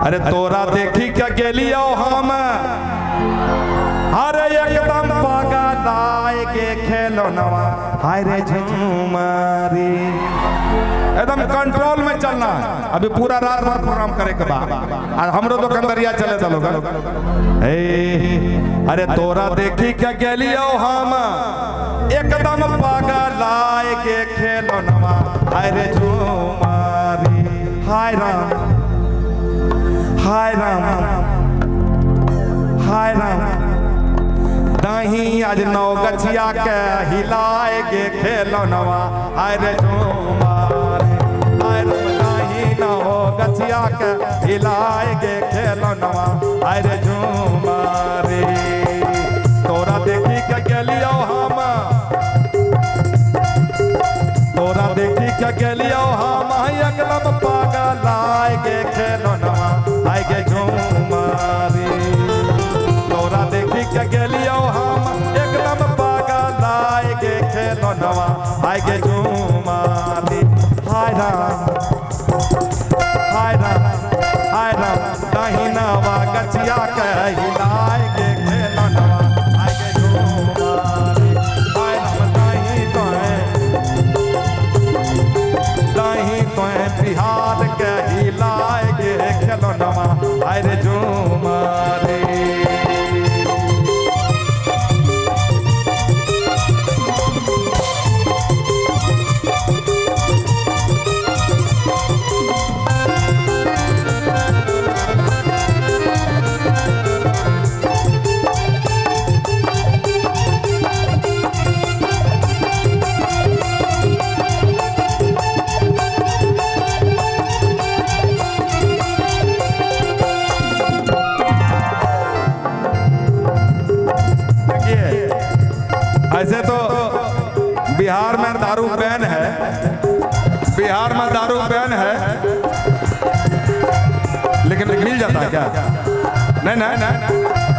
अरे तोरा देखी क्या गेलियो हम अरे एकदम पागल आए के खेलो नवा हाय रे झूमारी एकदम कंट्रोल में चलना है। अभी पूरा रात भर प्रोग्राम करे के बाद हमरो तो कंदरिया चले चलो अरे तोरा देखी क्या गेलियो हम एकदम पागल आए के खेलो नवा हाय रे झूमारी हाय राम हाय राम हाय राम दाही आज नौ गछिया के हिलाए के खेलो नवा हाय रे झूमारी हाय राम दाही नौ गछिया के हिलाए के खेलो नवा हाय रे झूमारी तोरा देखी के गेलियो हम तोरा देखी के गेलियो हम एकदम पागल आए के खेलो नवा आए के झूमारी तोरा देखी के गेलियो हम एकदम पागल आए के खेलो नवा आए के झूमारी हाय राम दहिनावा गछिया के हिलाए के खेलो नवा आए के झूमारी हाय राम दही तो बिहार के हिलाए के खेलो नवा हाय रे झूमारी ऐसे तो बिहार में दारू बैन है, बिहार में दारू बैन है, लेकिन मिल जाता है क्या? नहीं नहीं नहीं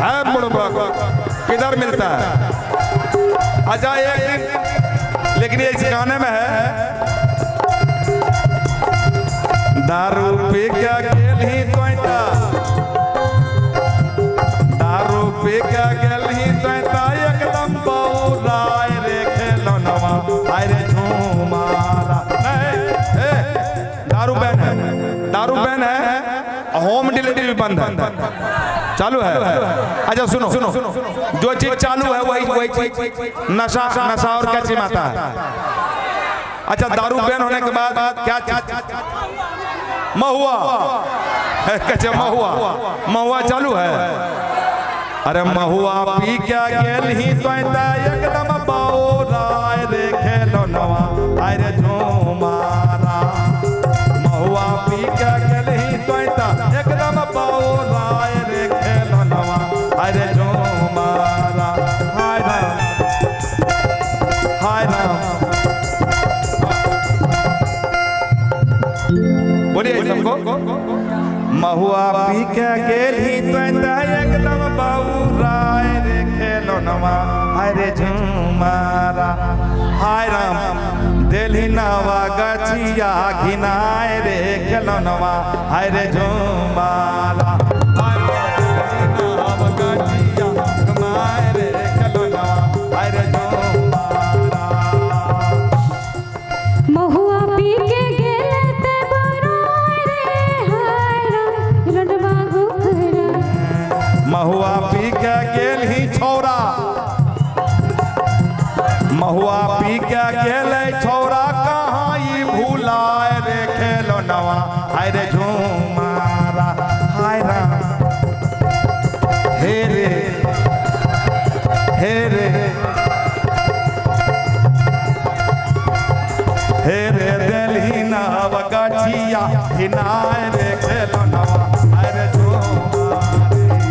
है बुढ़बा किधर मिलता है? अच्छा एक दिन लेकिन ये इस गाने में है दारू पी के गेल ही तोता दारू पी के गेल ही तोता एकदम बौराय रे खेलो नवा हाय रे झूमारा दारू बैन है, दारू बैन है, होम डिलीवरी बंद है, चालू है। अच्छा सुनो सुनो जो चीज चालू है वही चीज नशा नशा और क्या चीज आता है। अच्छा दारू बैन होने के बाद क्या चीज? महुआ कच्चा महुआ, महुआ चालू है। अरे महुआ पी क्या गेल ही तो एकदम बौराय रे खेलो नवा हाय रे झूमारा महुआ पी क्या गेल ही तो एकदम बौराय रे खेलो नवा हाय रे झूमारा हाय राम हाय राम बोलिए सबको महुआ पी के गेल ही तो एकदम बौराय रे खेलो नवा हाय रे झूमारा हाय राम दिल्ही नवा गछिया घिनाए रे खेलो नवा हाय रे झूमारा हाय नवा गछिया घिनाए रे खेलो नवा हाय रे झूमारा महुआ पी के गेले ते बौराय रे हाय राम रडवा गोखरा महुआ पी के गेल ही छौरा महुआ पी के गेले छौरा कहाँ ई भूलाए रे खेलो नवा हाय रे झूमारा हाय राम हे रे हे रे हे रे दिल्ही नव गछिया हिनाए रे खेलो नवा हाय रे झूमारी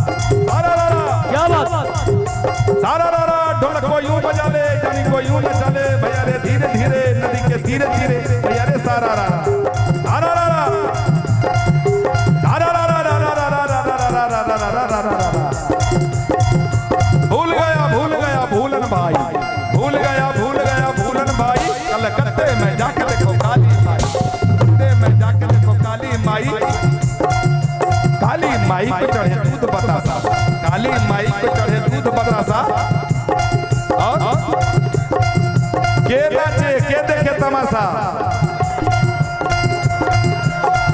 क्या बात सारा ढोलक को यूं बजा ले जानी को यूं न चले भैया रे धीरे धीरे नदी के धीरे धीरे भैया रे सारा बतासा, काली माई को चढ़े दूध बतासा। और के नाचे के देखे तमाशा,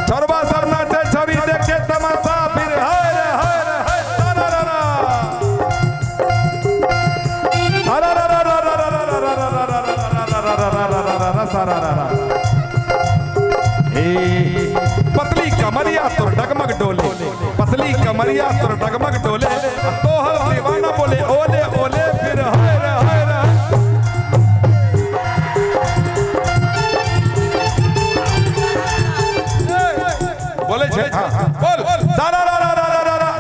छोरबा सब नाचे छोरी देखे तमाशा। फिर हाय रे हाय रे हाय सारा रा रा सारा रा रा रा रा रा रा सारा रा रा। पतली कमरिया तो डगमग डोले, पतली कमरिया तो डगमग डोले। तो हर दीवाना बोले ओले ओले। फिर हाय रे हाय रे बोले छे। हाँ बोल सारा रा रा रा रा रा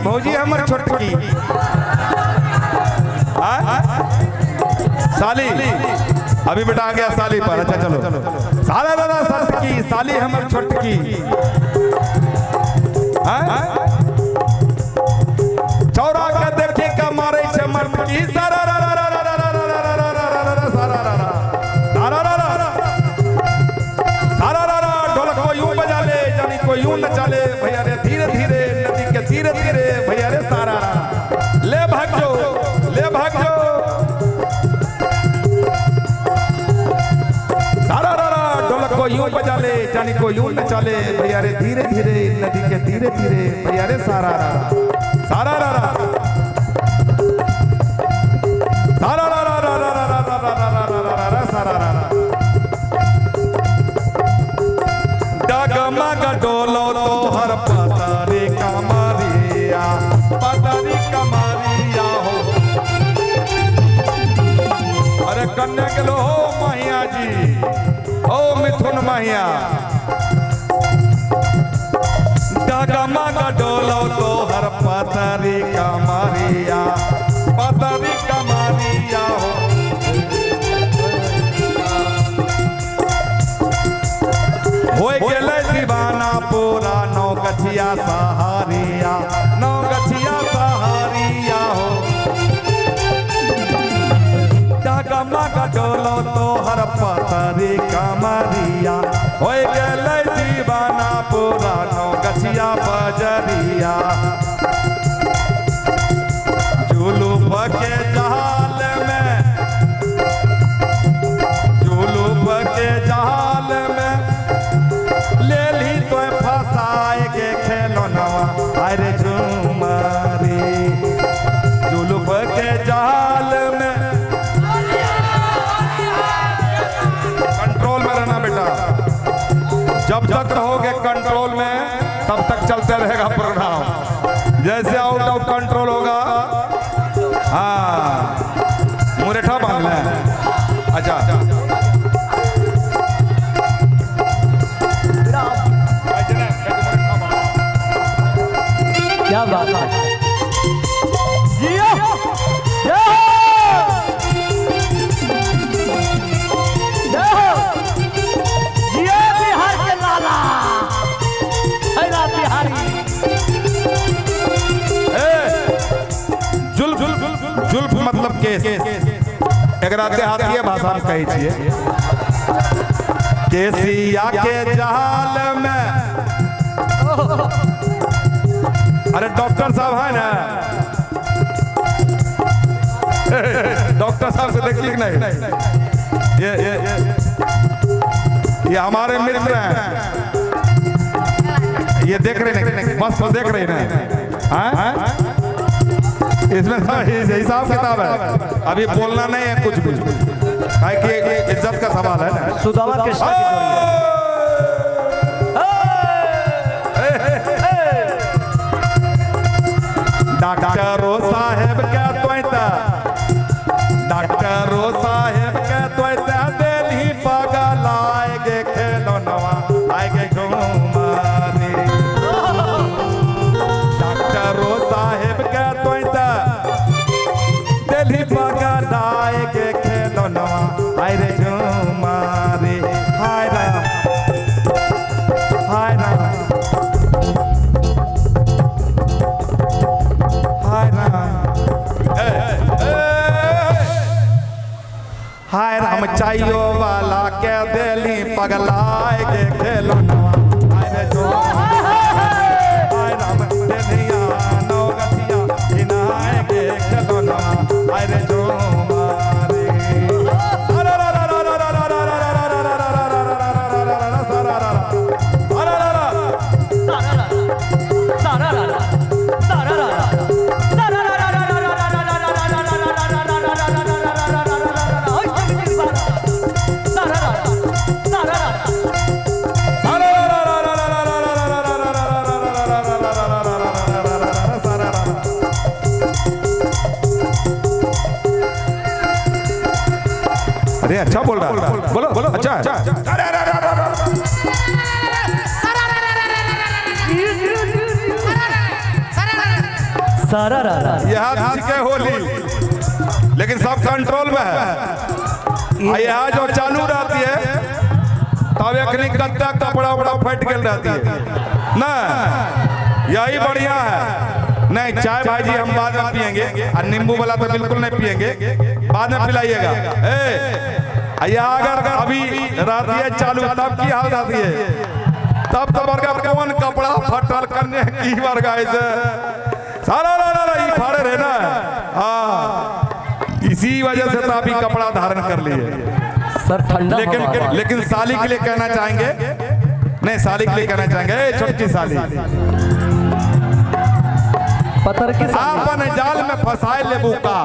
भौजी हमर छोटकी साली, अभी बेटा आ गया साली पर। अच्छा चलो सारा दादा सत की साली हमर छोटकी। चौरा के देखे का मारे छे मर्द की। सारा रा रा रा रा रा रा रा रा रा सारा रा रा सारा रा रा सारा रा रा। ढोलक को यूं बजा ले जानी को यूं नचा ले भैया रे। धीरे धीरे नदी के धीरे धीरे भैया रे सारा रा। ले भाग जो ले भाग जो सारा रा रा। ढोलक को यूं बजा ले जानी को यूं नचा ले भैया रे। धीरे धीरे नदी के धीरे धीरे भैया रे सारा रा सारा रा रा सारा रा रा रा रा रा रा रा रा रा सारा रा रा। डगमग डोलो तो हर पतारी कमरिया, पतारी कमरिया हो। अरे कन्या के लो हो माहिया जी, ओ मिथुन माहिया। डगमग डोलो तो हर पतारी कमरिया, पतारी कमरिया हो। हो गेले दीवाना पूरा नौ गछिया सहारिया, नौ गछिया सहारिया हो। डगमग डोलो तो हर पतारी कमरिया। हो गेले दीवाना पूरा नौ गछिया बजरिया। जुलूफ के जाल में, जुलूफ के जाल में ले ली तो फसाए के खेलनवा। अरे झुमरी जुलूफ के जाल में। कंट्रोल में रहना बेटा, जब तक रहोगे कंट्रोल में तब तक चलते रहेगा प्रोग्राम। जैसे आउट ऑफ कंट्रोल होगा, हाँ मुरेठा बांध लें। अच्छा क्या बात है। जियो जियो बिहार के लाला हैरा बिहारी। जुल्फ जुल्फ मतलब केस। एकरा देहातीय भाषा में कही छिए केसिया के जाल में। अरे डॉक्टर साहब है ना, डॉक्टर साहब से देखिए नहीं, ये हमारे मित्र हैं, ये देख रहे नहीं, बस देख रहे हैं। इसमें हिसाब किताब है, अभी बोलना नहीं है कुछ भी, कि इज्जत का सवाल है ना। सुदामा कृष्णा की जोड़ी है। डॉक्टरो साहेब के तोयता, डॉक्टरो साहेब के तोयता दिल्ली पागल आएगे खेलनवा, आएगे घुमाने। डॉक्टरो साहेब के तोयता दिल्ली पागल आएगे खेलनवा, आएगे घुमाने। हाय हाय राम चाइयो वाला के देली पगलाए के खेलनवा हाय रे जो हाय राम देलिया नौगतिया इनाए के खेलनवा हाय रे जो मारे अरे अच्छा बोल रहा है बोलो बोलो अच्छा है अरे अरे अरे सारा यहाँ के होली लेकिन सब कंट्रोल में है यहाँ जो चालू रहती है तब एक गद्दा कपड़ा उपड़ा फट गल रहती है ना यही बढ़िया है नहीं चाय भाई जी हम बाद में पियेंगे और नींबू वाला तो बिल्कुल नहीं पियेंगे बाद में पिलाइएगा अगर अभी रहती है चालू तब की हाल रहती है तब तो वर्गा कौन कपड़ा फटल करने की वर्गा ऐसे सारा ये फाड़े रहे ना हाँ इसी वजह से तो अभी कपड़ा धारण कर लिए सर ठंडा लेकिन साली के लिए कहना चाहेंगे नहीं साली के लिए कहना चाहेंगे छोटी साली पत्थर के आपन जाल में फसाए लेबू का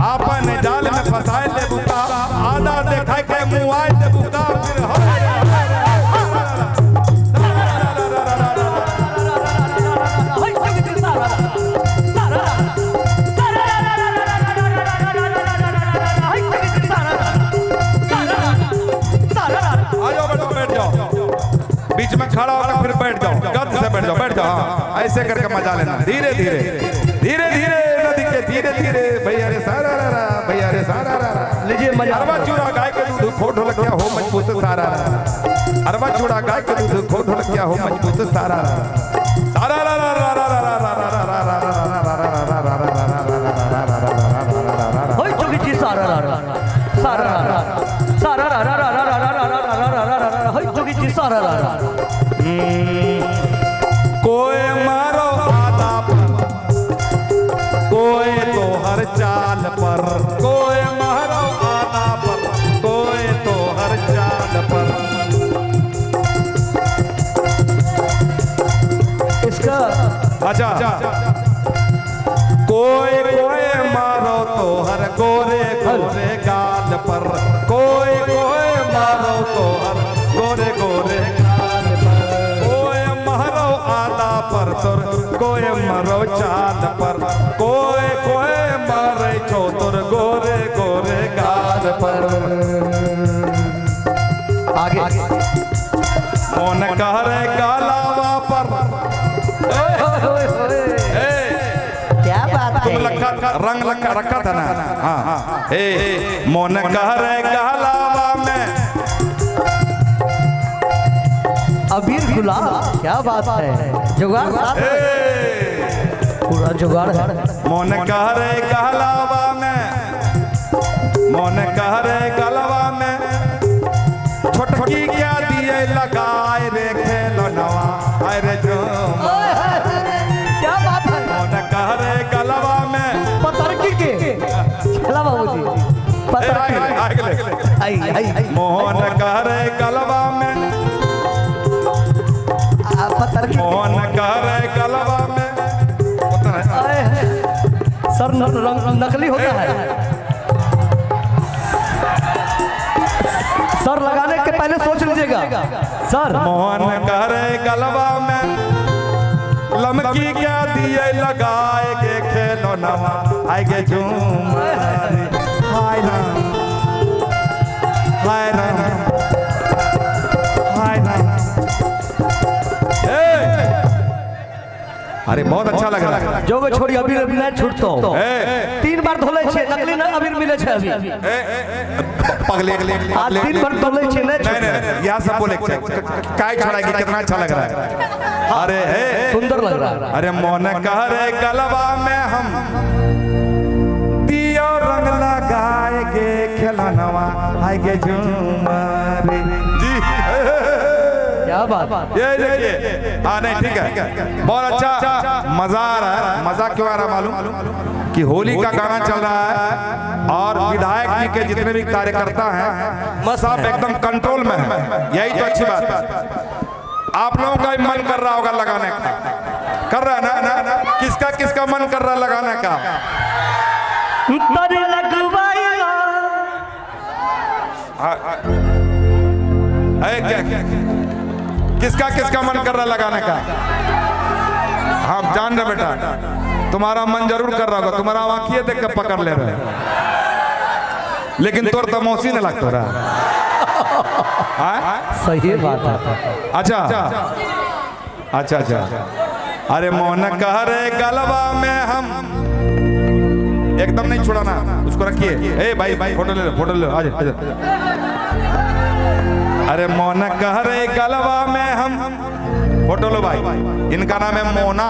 आपन जाल में फसाए लेबू का आधा देखा के मुआए लेबू का फिर बीच में खड़ा होकर फिर बैठ जाओ गद से बैठ जाओ हाँ ऐसे करके मजा लेना धीरे धीरे धीरे धीरे नदी के धीरे धीरे भैया रे सारा भैया रे सारा लीजिए मजा अरबा चूड़ा गाय के दूध खो ढोलकिया हो मजबूत सारा अरबा चूड़ा गाय के दूध खो ढोलकिया हो मजबूत सारा सारा कोई मारो आधा पर कोई तो हर चाल पर कोई मारो आधा पर कोई तो हर चाल पर इसका अच्छा कोई मारो तो हर गोरे गोरे गाल पर कोई मारो तो हर गोरे गोरे गाल पर कोई मारो आधा पर तुर कोई मारो चाल पर कोई मारे छोतुर गोरे गोरे गाल पर आगे मोन कहरे गालावा पर क्या बात है रंग रखा था ना हाँ मोन कहरे गालावा में अबीर गुलाब क्या बात है जुगाड़ पूरा जुगाड़ है मोन कहरे गहलावा में मोन कहरे गलवा में छोटकी क्या दिए लगाए रे खेलनवा अरे जो क्या बात है मोन कहरे गलवा में पतरकी के खेला बाबूजी पतरकी मोहन कहरे गलवा में पतरकी मोहन कहरे गलवा में सर नकली होता है सर लगाने के पहले सोच लीजिएगा सर मोहन कहरे गलवा में लमकी क्या दिए लगाए के खेलो नवा आगे झूम हाय राम हाय राम हाय राम अरे बहुत अच्छा लग रहा है जो छोड़ी अबीर नहीं छूटतो 3 बार धोले छे नकली ना अबीर मिले छे अभी पगले आज 3 बार धोले छे नहीं यहाँ सब बोले काय छड़ाएगी कितना अच्छा लग रहा है अरे सुंदर लग रहा है अरे मोन कहरे गलवा में हम दियो रंग लगाएगे खिलौनवा हाय गे झूमर जी। क्या बात। ये देखिए हाँ नहीं ठीक है बहुत अच्छा मजा आ रहा है। मजा क्यों आ रहा है मालूम कि होली का गाना चल रहा है और विधायक जी के जितने भी कार्यकर्ता हैं सब एकदम कंट्रोल में है। यही तो अच्छी बात है। आप लोगों का भी मन कर रहा होगा लगाने का, कर रहा है ना? किसका किसका मन कर रहा है लगाने का? क्या किसका किसका मन कर रहा है लगाने का? हाँ जान रहे बेटा तुम्हारा मन जरूर कर रहा होगा, तुम्हारा आंखिए देख के पकड़ ले रहे लेकिन तोर तो मौसी नहीं लगता रहा। सही बात है। अच्छा अच्छा अच्छा अरे मोहन कह रहे गलबा में हम एकदम नहीं छुड़ाना उसको रखिए। ए भाई भाई फोटो ले लो, फोटो ले लो, आ जा। अरे मोहन कह रहे गलबा में हम फोटो लो भाई। इनका नाम है मोना,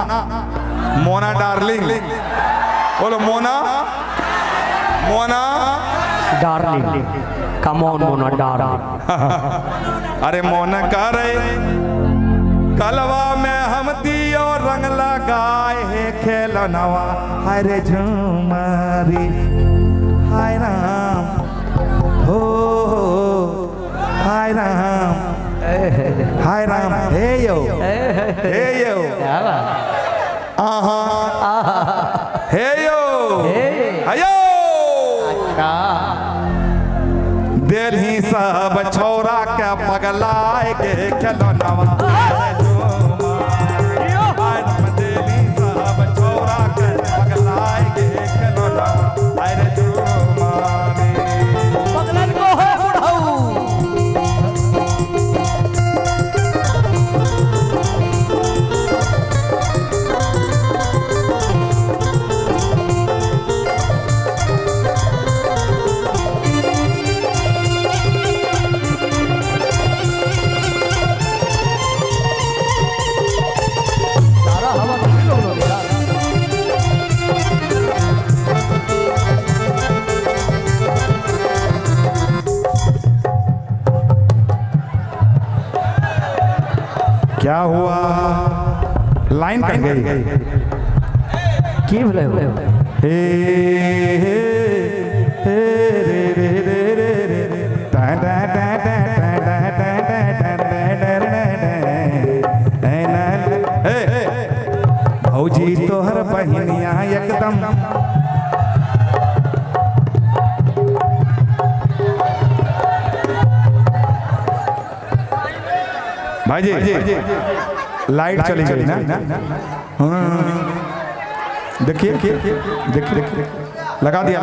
मोना डार्लिंग। बोलो Mona, Mona darling, come on Mona darling. अरे मोना कह रहे गलबा में हम दियो रंग लगाए है खेलनवा हाय रे झूमरी हाय राम हो हाय राम हे यो आहा हे यो आयो दिल ही सब छोरा के पगलाए के खिलौनवा क्या हुआ? लाइन कट गई। की भले हो? हे हे हे रे रे रे रे रे टा टा टा टा टा टा टा टा भौजी तोहर बहिनिया एकदम भाई जी लाइट चली गई ना? देखिए देखिए लगा दिया